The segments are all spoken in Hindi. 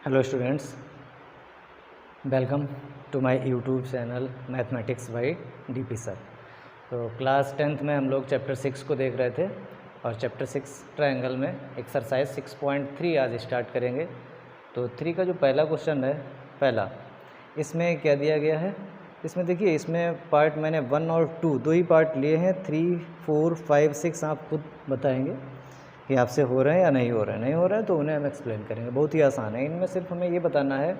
Hello students, welcome to my YouTube channel mathematics by DP sir. तो क्लास 10th में हम लोग चैप्टर 6 को देख रहे थे और चैप्टर 6 ट्रायंगल में एक्सरसाइज 6.3 आज स्टार्ट करेंगे। तो 3 का जो पहला क्वेश्चन है, पहला इसमें क्या दिया गया है, इसमें देखिए, इसमें पार्ट मैंने 1 और 2 दो ही पार्ट लिए हैं। 3, 4, 5, 6 आप खुद बताएंगे कि आपसे हो रहा है या नहीं हो रहा है। नहीं हो रहा है तो उन्हें हम एक्सप्लेन करेंगे, बहुत ही आसान है। इनमें सिर्फ हमें ये बताना है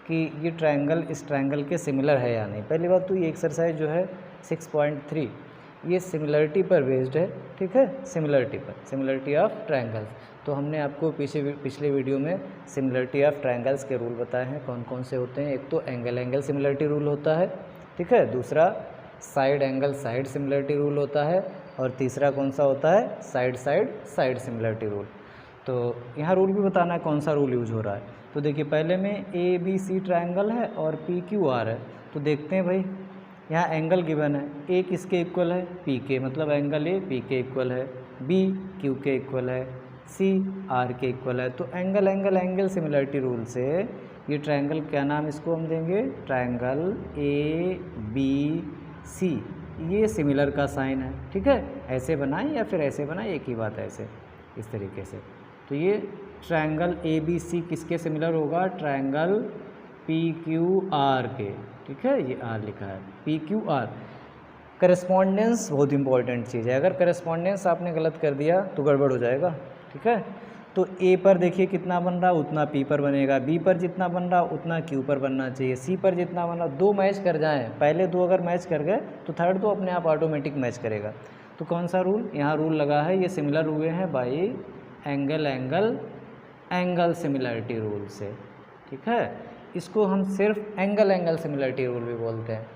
कि ये ट्रायंगल इस ट्रायंगल के सिमिलर है या नहीं। पहली बात तो ये एक्सरसाइज जो है 6.3 ये सिमिलरिटी पर बेस्ड है, ठीक है, सिमिलरिटी पर, सिमिलरिटी ऑफ ट्रायंगल्स। तो हमने आपको पिछले वीडियो में सिमिलरिटी ऑफ ट्रायंगल्स के रूल बताए हैं, कौन कौन से होते हैं। एक तो एंगल सिमिलरिटी रूल होता है, ठीक है, दूसरा side angle side similarity rule होता है, और तीसरा कौन सा होता है, साइड सिमिलरिटी रूल। तो यहाँ रूल भी बताना है कौन सा रूल यूज हो रहा है। तो देखिए, पहले में ABC ट्रायंगल है और PQR है। तो देखते हैं भाई, यहाँ एंगल गिवन है, A किसके इक्वल है, P के, मतलब एंगल A P के इक्वल है, B Q के इक्वल है, C R के इक्वल है। तो एंगल सिमिलरिटी रूल से ये ट्रायंगल, क्या नाम इसको हम देंगे, ट्रायंगल ABC, ये सिमिलर का साइन है, ठीक है। ऐसे बनाएं या फिर ऐसे बनाएं, एक ही बात है, ऐसे इस तरीके से। तो ये ट्रायंगल ABC किसके सिमिलर होगा, ट्रायंगल PQR के, ठीक है, ये R लिखा है, PQR। करस्पॉन्डेंस बहुत इंपॉर्टेंट चीज़ है, अगर करस्पॉन्डेंस आपने गलत कर दिया तो गड़बड़ हो जाएगा, ठीक है। तो A पर देखिए कितना बन रहा उतना P पर बनेगा, B पर जितना बन रहा उतना Q पर बनना चाहिए, C पर जितना बन रहा, दो मैच कर जाएं, पहले दो अगर मैच कर गए तो थर्ड तो अपने आप ऑटोमेटिक मैच करेगा। तो कौन सा रूल यहाँ रूल लगा है, ये सिमिलर हुए हैं बाई एंगल सिमिलरिटी रूल से, ठीक है। इसको हम सिर्फ एंगल सिमिलरिटी रूल भी बोलते हैं,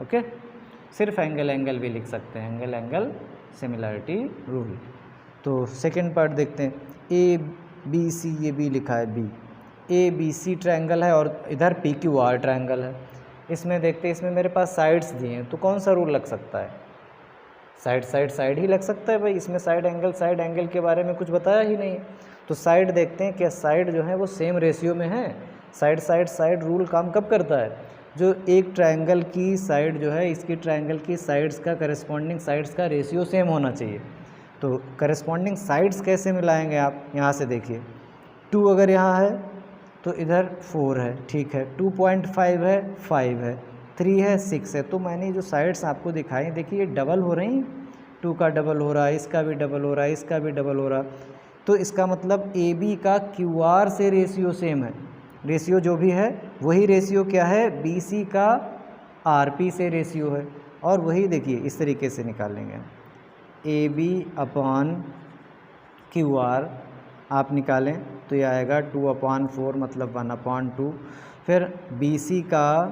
ओके, सिर्फ एंगल भी लिख सकते हैं, एंगल सिमिलरिटी रूल। तो सेकेंड पार्ट देखते हैं, ABC, ये भी लिखा है B, ABC ट्रायंगल है और इधर PQR ट्रायंगल है। इसमें देखते हैं, इसमें मेरे पास साइड्स दिए हैं, तो कौन सा रूल लग सकता है, साइड ही लग सकता है भाई। इसमें साइड एंगल के बारे में कुछ बताया ही नहीं। तो साइड देखते हैं, क्या साइड जो है वो सेम रेशियो में है। साइड रूल काम कब करता है, जो एक ट्रायंगल की साइड जो है, इसकी ट्रायंगल की साइड्स का करस्पॉन्डिंग साइड्स का रेशियो सेम होना चाहिए। तो करस्पॉन्डिंग साइड्स कैसे मिलाएंगे आप, यहाँ से देखिए, 2 अगर यहाँ है तो इधर 4 है, ठीक है, 2.5 है, 5 है, 3 है, 6 है। तो मैंने जो साइड्स आपको दिखाई, देखिए ये डबल हो रही हैं, 2 का डबल हो रहा है, इसका भी डबल हो रहा है, इसका भी डबल हो रहा है। तो इसका मतलब AB का QR से रेशियो सेम है, रेशियो जो भी है वही रेशियो क्या है, BC का RP से रेशियो है। और वही देखिए इस तरीके से निकालेंगे, AB/QR आप निकालें तो ये आएगा 2/4, मतलब 1/2। फिर BC का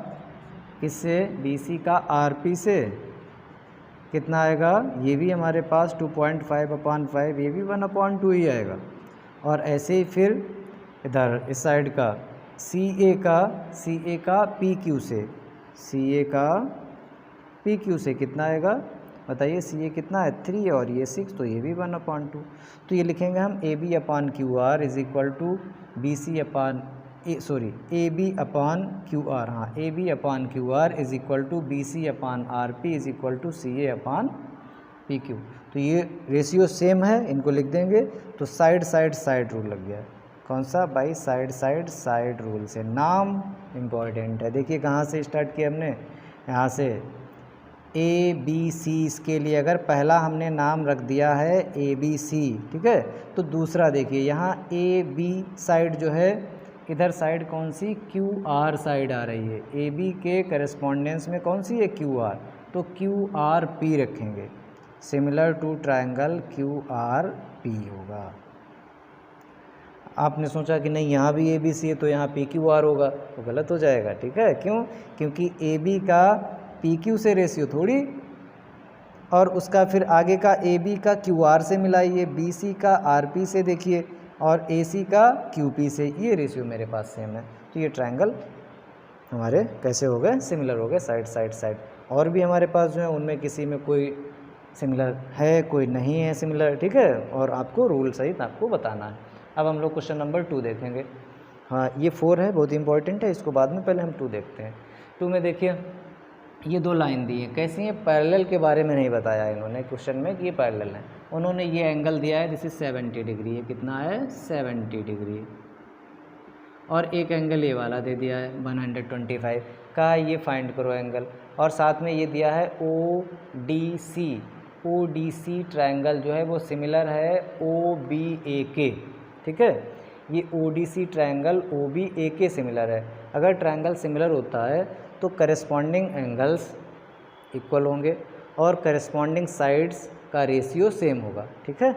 किससे, BC का RP से कितना आएगा, ये भी हमारे पास 2.5/5, ये भी 1/2 ही आएगा। और ऐसे ही फिर इधर इस साइड का CA का PQ से, CA का PQ से कितना आएगा बताइए, CA कितना है 3 और ये 6, तो ये भी 1/2। तो ये लिखेंगे हम AB/QR is equal to AB/QR, हाँ, AB/QR is equal to BC/RP is equal to CA/PQ। तो ये रेशियो सेम है, इनको लिख देंगे। तो साइड रूल लग गया है, कौन सा भाई, साइड रूल से। नाम इम्पॉर्टेंट है, देखिए कहाँ से स्टार्ट किया हमने, यहाँ से ABC, इसके लिए अगर पहला हमने नाम रख दिया है ABC, ठीक है, तो दूसरा देखिए यहाँ AB साइड जो है, इधर साइड कौन सी, QR साइड आ रही है, AB के करस्पॉन्डेंस में कौन सी है, QR, तो QRP रखेंगे, सिमिलर टू ट्रायंगल QRP होगा। आपने सोचा कि नहीं यहाँ भी ABC है तो यहाँ PQR होगा, तो गलत हो जाएगा, ठीक है। क्यों, क्योंकि AB का PQ से रेशियो थोड़ी, और उसका फिर आगे का AB का QR से मिलाइए, BC का RP से देखिए, और AC का QP से, ये रेशियो मेरे पास सेम है। तो ये ट्रायंगल हमारे कैसे हो गए, सिमिलर हो गए, साइड। और भी हमारे पास जो है उनमें किसी में कोई सिमिलर है, कोई नहीं है सिमिलर, ठीक है, और आपको रूल सहित आपको बताना है। अब हम लोग क्वेश्चन नंबर 2 देखेंगे। हाँ ये 4 है, बहुत इंपॉर्टेंट है, इसको बाद में, पहले हम 2 देखते हैं। 2 में देखिए ये 2 लाइन दी है, कैसी है, पैरेलल के बारे में नहीं बताया इन्होंने क्वेश्चन में कि ये पैरेलल है। उन्होंने ये एंगल दिया है, दिस इज 70 डिग्री, ये कितना है 70 डिग्री, और एक एंगल ये वाला दे दिया है 125 का, ये फाइंड करो एंगल, और साथ में ये दिया है ODC ट्रायंगल जो है वो सिमिलर है OBA के, ठीक है, ये ODC ट्रायंगल OBA के सिमिलर है। अगर ट्रायंगल सिमिलर होता है तो करस्पॉन्डिंग एंगल्स इक्वल होंगे और करस्पॉन्डिंग साइड्स का रेशियो सेम होगा, ठीक है,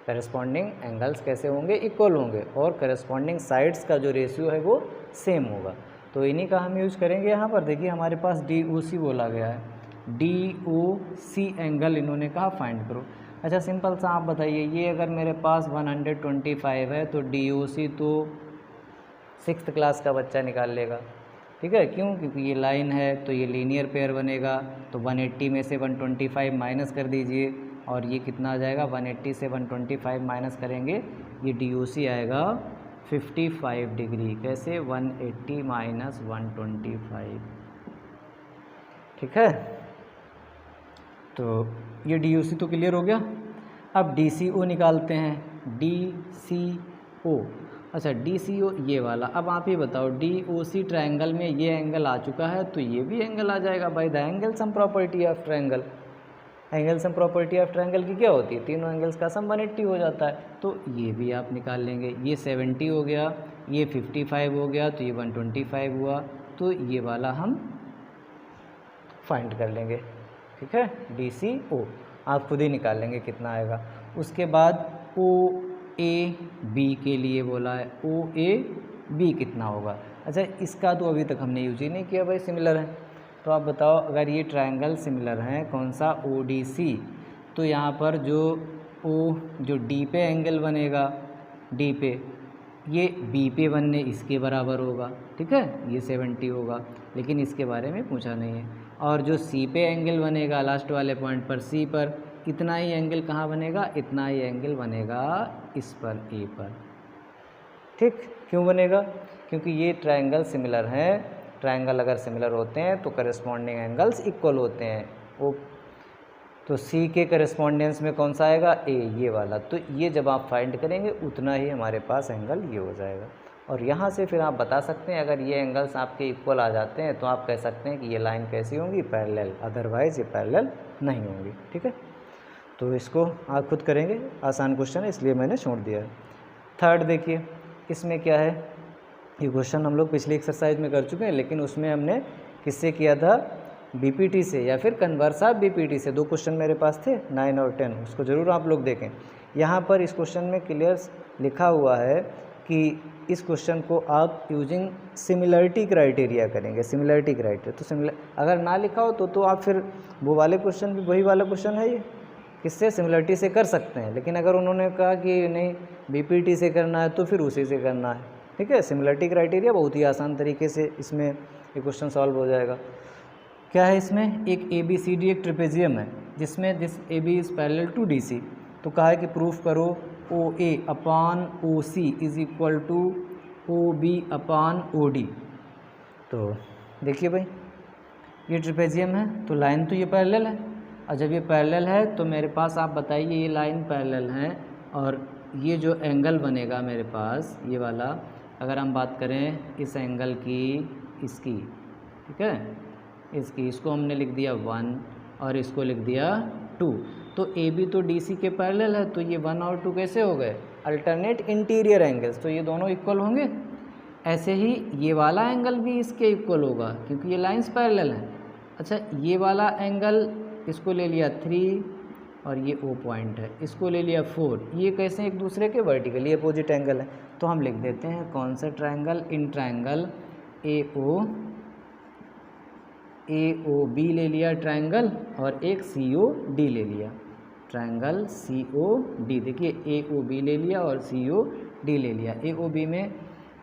करस्पॉन्डिंग एंगल्स कैसे होंगे, इक्वल होंगे, और करस्पॉन्डिंग साइड्स का जो रेशियो है वो सेम होगा। तो इन्हीं का हम यूज करेंगे यहाँ पर। देखिए हमारे पास DOC बोला गया है, DOC एंगल इन्होंने कहा फाइंड करो। अच्छा सिंपल सा आप बताइए, ये अगर मेरे पास 125 है तो DOC तो 6th क्लास का बच्चा निकाल लेगा, ठीक है, क्यों, क्योंकि ये लाइन है तो ये लीनियर पेयर बनेगा, तो 180 में से 125 माइनस कर दीजिए और ये कितना आ जाएगा, 180 से 125 माइनस करेंगे, ये DOC आएगा 55 डिग्री, कैसे 180 माइनस 125, ठीक है, तो ये DOC तो क्लियर हो गया। अब DCO निकालते हैं, DCO, अच्छा DCO ये वाला। अब आप ये बताओ DOC ट्रायंगल में ये एंगल आ चुका है तो ये भी एंगल आ जाएगा by the angle sum property of triangle. Angle sum property of triangle की क्या होती है, तीनों एंगल्स का सम 180 हो जाता है, तो ये भी आप निकाल लेंगे। ये 70 हो गया, ये 55 हो गया, तो ये 125 हुआ, तो ये वाला हम फाइंड कर लेंगे, ठीक है, DCO आप खुद ही निकाल लेंगे कितना आएगा। उसके बाद OAB के लिए बोला है, OAB कितना होगा। अच्छा इसका तो अभी तक हमने यूज ही नहीं किया भाई, सिमिलर है, तो आप बताओ अगर ये ट्रायंगल सिमिलर हैं, कौन सा, ODC, तो यहाँ पर जो D पे एंगल बनेगा, D पे, ये B पे बनने इसके बराबर होगा, ठीक है, ये 70 होगा, लेकिन इसके बारे में पूछा नहीं है। और जो C पे एंगल बनेगा लास्ट वाले पॉइंट पर, C पर, इतना ही एंगल कहाँ बनेगा, इतना ही एंगल बनेगा इस पर, A पर, ठीक, क्यों बनेगा, क्योंकि ये ट्रायंगल सिमिलर हैं। ट्रायंगल अगर सिमिलर होते हैं तो करस्पॉन्डिंग एंगल्स इक्वल होते हैं। वो तो C के करस्पॉन्डेंस में कौन सा आएगा, A, ये वाला, तो ये जब आप फाइंड करेंगे उतना ही हमारे पास एंगल ये हो जाएगा। और यहाँ से फिर आप बता सकते हैं, अगर ये एंगल्स आपके इक्वल आ जाते हैं तो आप कह सकते हैं कि ये लाइन कैसी होंगी, पैरेलल, अदरवाइज़ ये पैरेलल नहीं होंगी, ठीक है। तो इसको आप खुद करेंगे, आसान क्वेश्चन है इसलिए मैंने छोड़ दिया है। थर्ड देखिए, इसमें क्या है, ये क्वेश्चन हम लोग पिछली एक्सरसाइज में कर चुके हैं, लेकिन उसमें हमने किससे किया था, BPT से या फिर कन्वर्स ऑफ BPT से। 2 क्वेश्चन मेरे पास थे 9 और 10, उसको ज़रूर आप लोग देखें। यहाँ पर इस क्वेश्चन में क्लियर लिखा हुआ है कि इस क्वेश्चन को आप यूजिंग सिमिलरिटी क्राइटेरिया करेंगे, सिमिलरिटी क्राइटेरिया। तो अगर ना लिखा हो तो आप फिर वो वाले क्वेश्चन भी, वही वाला क्वेश्चन है ये, किससे, सिमिलरिटी से कर सकते हैं, लेकिन अगर उन्होंने कहा कि नहीं BPT से करना है तो फिर उसी से करना है, ठीक है। सिमिलरिटी क्राइटेरिया बहुत ही आसान तरीके से इसमें ये क्वेश्चन सॉल्व हो जाएगा। क्या है इसमें, एक ABCD एक ट्रिपेजियम है जिसमें this AB is parallel to DC, तो कहा है कि प्रूफ करो OA upon OC is equal to OB upon OD। तो देखिए भाई ये ट्रिपेजियम है तो लाइन तो ये पैरेलल है, और जब ये पैरेलल है तो मेरे पास आप बताइए ये लाइन पैरेलल है, और ये जो एंगल बनेगा मेरे पास ये वाला, अगर हम बात करें इस एंगल की, इसकी, ठीक है, इसकी, इसको हमने लिख दिया 1 और इसको लिख दिया 2, तो AB तो DC के पैरेलल है, तो ये 1 और 2 कैसे हो गए, अल्टरनेट इंटीरियर एंगल्स, तो ये दोनों इक्वल होंगे। ऐसे ही ये वाला एंगल भी इसके इक्वल होगा क्योंकि ये लाइंस पैरेलल हैं। अच्छा ये वाला एंगल, इसको ले लिया 3 और ये O पॉइंट है, इसको ले लिया 4, ये कैसे एक दूसरे के वर्टिकली अपोजिट एंगल है, तो हम लिख देते हैं कौन सा ट्रायंगल, इन ट्रायंगल AOB ले लिया ट्रायंगल, और एक COD ले लिया, ट्रायंगल COD। देखिए AOB ले लिया और COD ले लिया। AOB में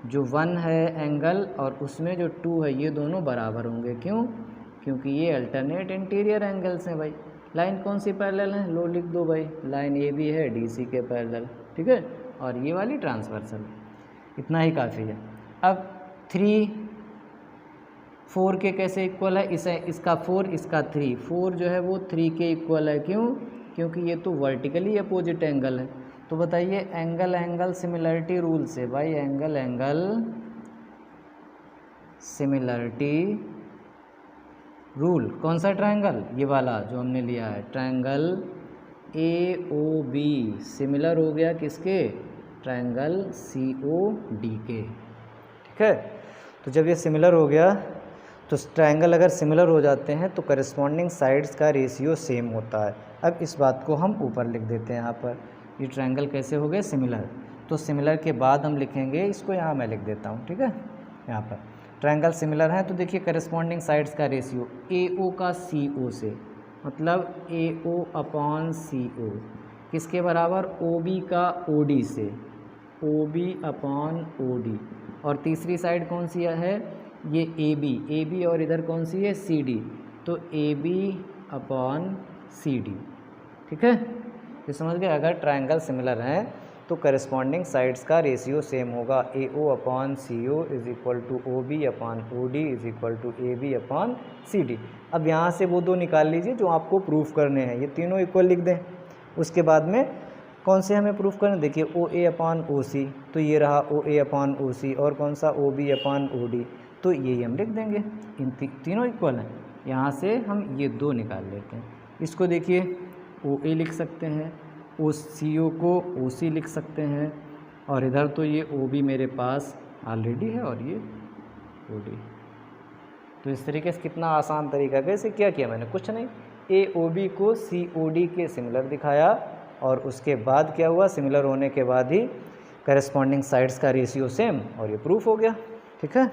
जो 1 है एंगल और उसमें जो 2 है, ये दोनों बराबर होंगे, क्यों, क्योंकि ये अल्टरनेट इंटीरियर एंगल्स हैं भाई। लाइन कौन सी पैरेलल है, लो लिख दो भाई, लाइन AB है DC के पैरेलल, ठीक है, और ये वाली ट्रांसवर्सल, इतना ही काफ़ी है। अब 3 4 के कैसे इक्वल है, इसे इसका 4 इसका 3, 4 जो है वो 3 के इक्वल है। क्यों? क्योंकि ये तो वर्टिकली अपोजिट एंगल है। तो बताइए एंगल एंगल सिमिलरिटी रूल से, भाई एंगल एंगल सिमिलरिटी रूल, कौन सा ट्रायंगल? ये वाला जो हमने लिया है, ट्रायंगल AOB सिमिलर हो गया किसके? ट्रायंगल COD के। ठीक है, तो जब ये सिमिलर हो गया तो ट्रायंगल अगर सिमिलर हो जाते हैं तो करस्पॉन्डिंग साइड्स का रेशियो सेम होता है। अब इस बात को हम ऊपर लिख देते हैं यहाँ पर, ये ट्रायंगल कैसे हो गए? सिमिलर। तो सिमिलर के बाद हम लिखेंगे इसको, यहाँ मैं लिख देता हूँ, ठीक है। यहाँ पर ट्रायंगल सिमिलर है तो देखिए करस्पॉन्डिंग साइड्स का रेशियो AO का CO से, मतलब AO अपॉन CO किसके बराबर? OB का OD से, OB अपॉन OD। और तीसरी साइड कौन सी है? ये AB और इधर कौन सी है? CD, तो AB अपॉन CD। ठीक है, ये समझ गए। अगर ट्रायंगल सिमिलर हैं तो करस्पॉन्डिंग साइड्स का रेशियो सेम होगा, AO upon CO is equal to OB upon OD is equal to AB upon CD। अब यहाँ से वो दो निकाल लीजिए जो आपको प्रूफ करने हैं, ये तीनों इक्वल लिख दें। उसके बाद में कौन से हमें प्रूफ करना? देखिए OA अपॉन OC, तो ये रहा OA अपॉन OC, और कौन सा? OB अपॉन OD, तो यही हम लिख देंगे। इन तीनों इक्वल हैं, यहाँ से हम ये दो निकाल लेते हैं। इसको देखिए OA लिख सकते हैं, CO को OC लिख सकते हैं, और इधर तो ये OB मेरे पास ऑलरेडी है और ये OD। तो इस तरीके से कितना आसान तरीका, कैसे क्या किया मैंने? कुछ नहीं, AOB को COD के सिमिलर दिखाया, और उसके बाद क्या हुआ? सिमिलर होने के बाद ही करस्पॉन्डिंग साइड्स का रेशियो सेम, और ये प्रूफ हो गया। ठीक है,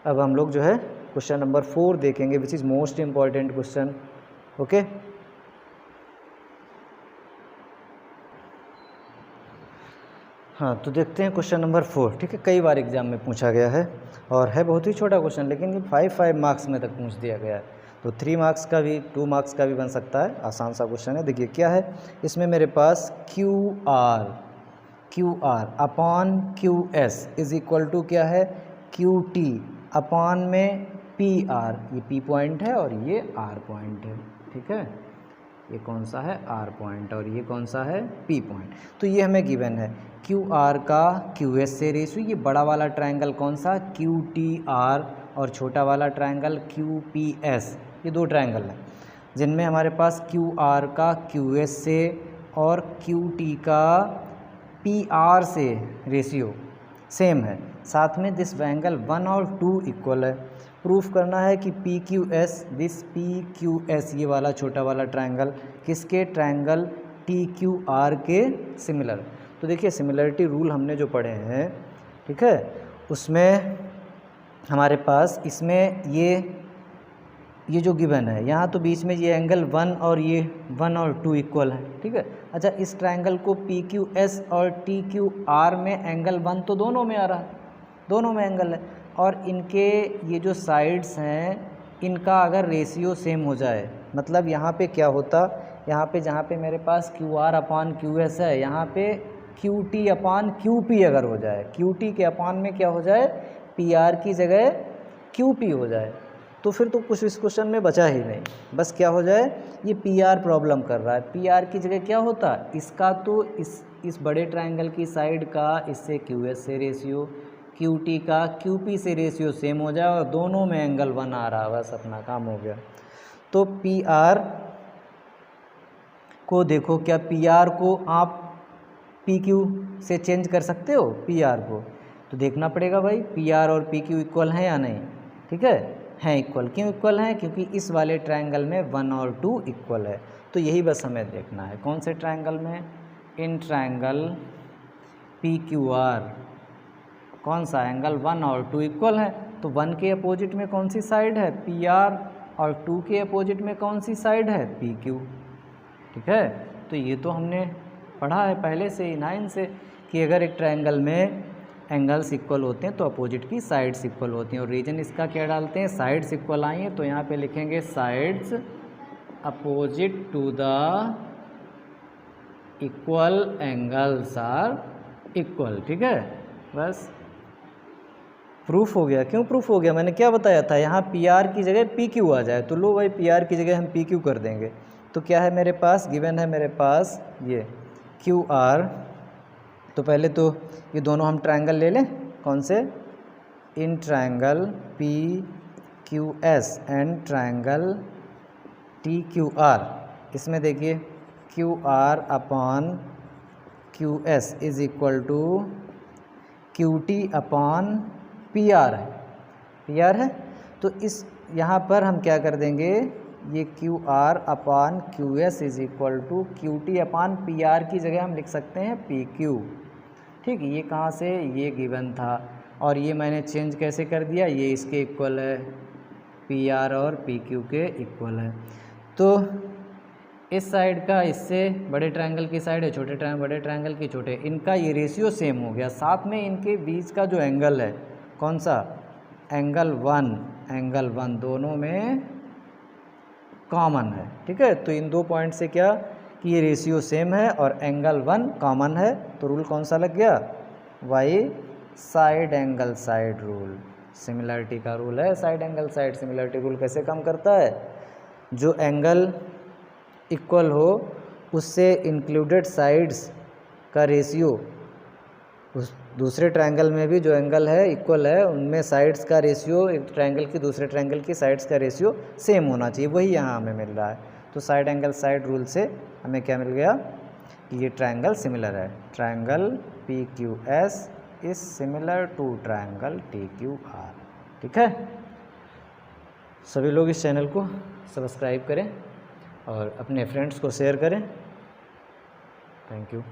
अब हम लोग जो है क्वेश्चन नंबर 4 देखेंगे, which is most important question. Okay, हाँ तो देखते हैं क्वेश्चन नंबर 4। ठीक है, कई बार एग्जाम में पूछा गया है और है बहुत ही छोटा क्वेश्चन, लेकिन ये 5 मार्क्स में तक पूछ दिया गया है। तो 3 मार्क्स का भी 2 मार्क्स का भी बन सकता है, आसान सा क्वेश्चन है। देखिए क्या है इसमें, मेरे पास QR upon QS is equal to क्या है? QT अपॉन में PR, ये P पॉइंट है और ये R पॉइंट है। ठीक है, ये कौन सा है? R पॉइंट, और ये कौन सा है? P point. तो ये हमें गिवन है QR का QS से रेशियो, ये बड़ा वाला ट्रायंगल कौन सा? QTR, और छोटा वाला ट्रायंगल QPS। ये दो ट्रायंगल हैं जिनमें हमारे पास QR का QS से और QT का PR से रेशियो सेम है। साथ में दिस एंगल 1 और 2 इक्वल है। प्रूफ करना है कि दिस PQS ये वाला छोटा वाला ट्रायंगल किसके? ट्रायंगल TQR के सिमिलर। तो देखिए सिमिलरिटी रूल हमने जो पढ़े हैं, ठीक है, उसमें हमारे पास इसमें ये जो गिवन है यहाँ, तो बीच में ये एंगल 1 और ये 1 और 2 इक्वल है। ठीक है, अच्छा इस ट्रायंगल को PQS और TQR में एंगल 1 तो दोनों में आ रहा है, दोनों में एंगल है, और इनके ये जो साइड्स हैं इनका अगर रेशियो सेम हो जाए, मतलब यहाँ पे क्या होता, यहाँ पे जहाँ पे मेरे पास QR अपॉन QS है, यहाँ पे QT अपॉन QP अगर हो जाए, QT के अपॉन में क्या हो जाए? PR की जगह QP हो जाए, तो फिर तो कुछ इस क्वेश्चन में बचा ही नहीं। बस क्या हो जाए, ये PR प्रॉब्लम कर रहा है, PR की जगह क्या होता? इसका तो इस बड़े ट्रायंगल की साइड का इससे QS से रेशियो, QT का QP से रेशियो सेम हो जाए और दोनों में एंगल 1 आ रहा है, बस अपना काम हो गया। तो PR को देखो, क्या PR को आप PQ से चेंज कर सकते हो? PR को तो देखना पड़ेगा भाई, PR और PQ इक्वल हैं या नहीं। ठीक है, हैं इक्वल। क्यों इक्वल हैं? क्योंकि इस वाले ट्रायंगल में 1 और 2 इक्वल है। तो यही बस हमें देखना है, कौन से ट्रायंगल में? इन ट्रायंगल PQR कौन सा एंगल 1 और 2 इक्वल है, तो 1 के अपोजिट में कौन सी साइड है? PR, और 2 के अपोजिट में कौन सी साइड है? PQ। ठीक है, तो ये तो हमने पढ़ा है पहले से ही 9 से, कि अगर एक ट्रायंगल में एंगल्स इक्वल होते हैं तो अपोजिट की साइड्स इक्वल होती हैं, और रीजन इसका क्या डालते हैं? साइड्स इक्वल आई हैं तो यहाँ पे लिखेंगे sides opposite to the equal angles are equal. ठीक है, बस प्रूफ हो गया। क्यों प्रूफ हो गया? मैंने क्या बताया था, यहाँ पी आर की जगह पी क्यू आ जाए, तो लो भाई पी आर की जगह हम पी क्यू कर देंगे। तो क्या है मेरे पास, गिवन है मेरे पास ये क्यू आर। तो पहले तो ये दोनों हम ट्रायंगल ले लें, कौन से, in triangle P Q S and triangle T Q R. इसमें देखिए Q R upon Q S is equal to Q T upon P R है, पी आर है। तो इस यहाँ पर हम क्या कर देंगे, ये Q R upon Q S is equal to Q T upon P R की जगह हम लिख सकते हैं पी क्यू। ठीक, ये कहाँ से, ये गिवन था और ये मैंने चेंज कैसे कर दिया, ये इसके इक्वल है, पी आर और पी क्यू के इक्वल है। तो इस साइड का इससे बड़े ट्रायंगल की साइड है, छोटे बड़े ट्रायंगल की छोटे, इनका ये रेशियो सेम हो गया। साथ में इनके बीच का जो एंगल है, कौन सा, एंगल वन दोनों में कॉमन है। ठीक है, तो इन दो पॉइंट से क्या कि ये रेशियो सेम है और एंगल 1 कॉमन है। तो रूल कौन सा लग गया, why side angle side rule, similarity का रूल है। Side angle side similarity rule कैसे काम करता है, जो एंगल इक्वल हो उससे इंक्लूडेड साइड्स का रेशियो, उस दूसरे ट्रायंगल में भी जो एंगल है इक्वल है, उनमें साइड्स का रेशियो, एक ट्रायंगल की दूसरे ट्रायंगल की साइड्स का रेशियो सेम होना चाहिए। वही यहाँ हमें मिल रहा है। तो साइड एंगल साइड रूल से हमें क्या मिल गया कि ये ट्रायंगल सिमिलर है। Triangle P Q S is similar to triangle T Q R. ठीक है, सभी लोग इस चैनल को सब्सक्राइब करें और अपने फ्रेंड्स को शेयर करें। Thank you.